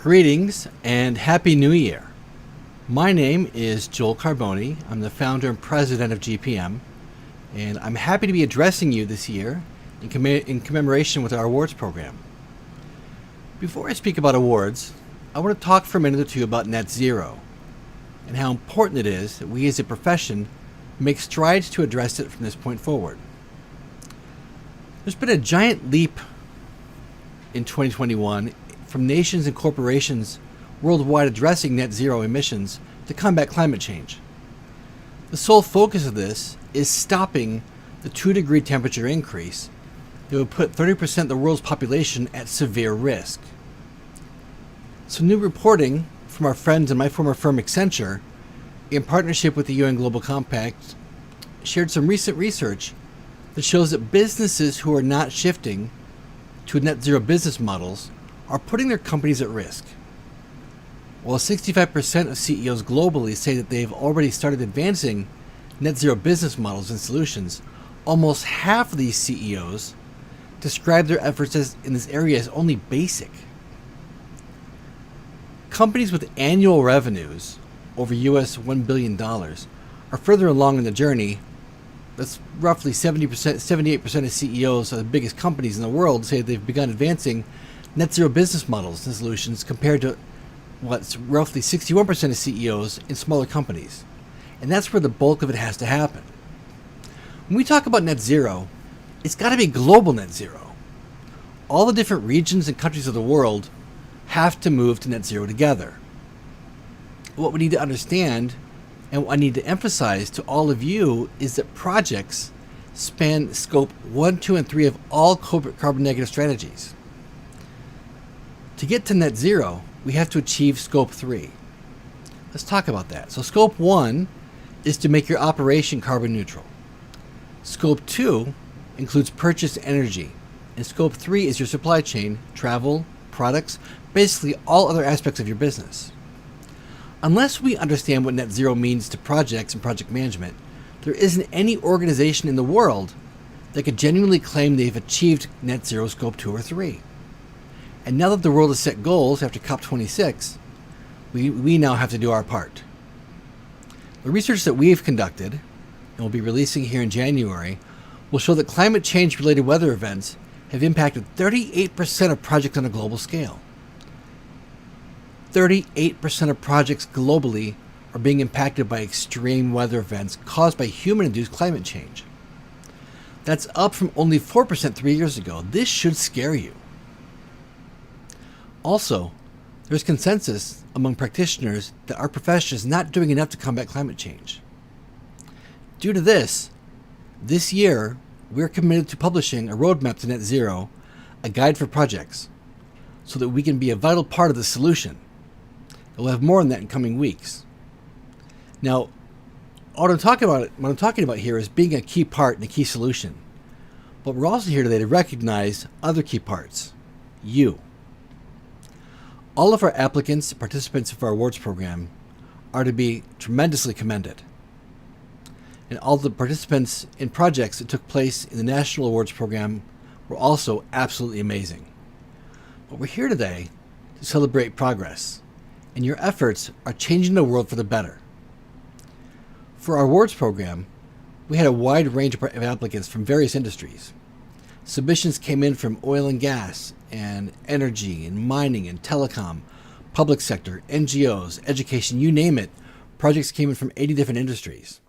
Greetings and Happy New Year. My name is Joel Carboni. I'm the founder and president of GPM, and I'm happy to be addressing you this year in commemoration with our awards program. Before I speak about awards, I want to talk for a minute or two about net zero and how important it is that we as a profession make strides to address it from this point forward. There's been a giant leap in 2021 from nations and corporations worldwide addressing net zero emissions to combat climate change. The sole focus of this is stopping the 2-degree temperature increase that would put 30% of the world's population at severe risk. So new reporting from our friends in my former firm Accenture, in partnership with the UN Global Compact, shared some recent research that shows that businesses who are not shifting to net zero business models are putting their companies at risk. While 65% of CEOs globally say that they've already started advancing net zero business models and solutions, almost half of these CEOs describe their efforts in this area as only basic. Companies with annual revenues over US $1 billion are further along in the journey. That's roughly 78% of CEOs of the biggest companies in the world say they've begun advancing net zero business models and solutions compared to what's roughly 61% of CEOs in smaller companies. And that's where the bulk of it has to happen. When we talk about net zero, it's got to be global net zero. All the different regions and countries of the world have to move to net zero together. What we need to understand and what I need to emphasize to all of you is that projects span scope 1, 2, and 3 of all carbon negative strategies. To get to net zero, we have to achieve scope 3. Let's talk about that. So scope 1 is to make your operation carbon neutral. Scope 2 includes purchased energy. And scope 3 is your supply chain, travel, products, basically all other aspects of your business. Unless we understand what net zero means to projects and project management, there isn't any organization in the world that could genuinely claim they've achieved net zero scope 2 or 3. And now that the world has set goals after COP26, we now have to do our part. The research that we've conducted, and will be releasing here in January, will show that climate change-related weather events have impacted 38% of projects on a global scale. 38% of projects globally are being impacted by extreme weather events caused by human-induced climate change. That's up from only 4% 3 years ago. This should scare you. Also, there's consensus among practitioners that our profession is not doing enough to combat climate change. Due to this year, we're committed to publishing a roadmap to net zero, a guide for projects, so that we can be a vital part of the solution. We'll have more on that in coming weeks. Now, what I'm talking about here is being a key part and a key solution. But we're also here today to recognize other key parts. You. All of our applicants and participants of our awards program are to be tremendously commended. And all the participants in projects that took place in the National Awards program were also absolutely amazing. But we're here today to celebrate progress, and your efforts are changing the world for the better. For our awards program, we had a wide range of applicants from various industries. Submissions came in from oil and gas and energy and mining and telecom, public sector, NGOs, education, you name it. Projects came in from 80 different industries.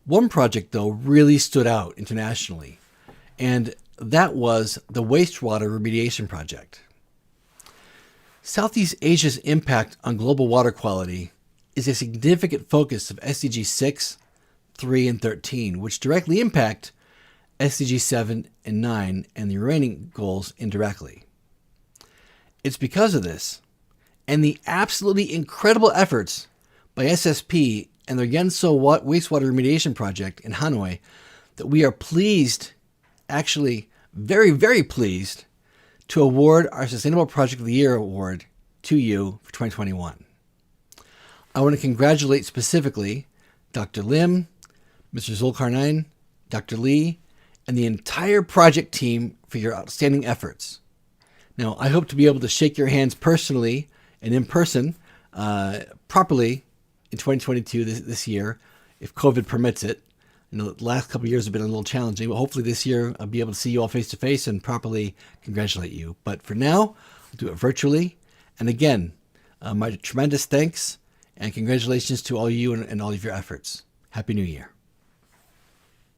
One project, though, really stood out internationally, and that was the wastewater remediation project. Southeast Asia's impact on global water quality is a significant focus of SDG 6, 3, and 13, which directly impact SDG 7 and 9 and the remaining goals indirectly. It's because of this and the absolutely incredible efforts by SSP and their Yenso wastewater remediation project in Hanoi that we are pleased, actually very, very pleased, to award our Sustainable Project of the Year award to you for 2021. I want to congratulate specifically Dr. Lim, Mr. Zulkarnain, Dr. Lee, and the entire project team for your outstanding efforts. Now, I hope to be able to shake your hands personally and in person properly in 2022 this year, if COVID permits it. The last couple of years have been a little challenging, but hopefully this year I'll be able to see you all face to face and properly congratulate you. But for now, I'll do it virtually. And again, my tremendous thanks and congratulations to all you and all of your efforts. Happy New Year.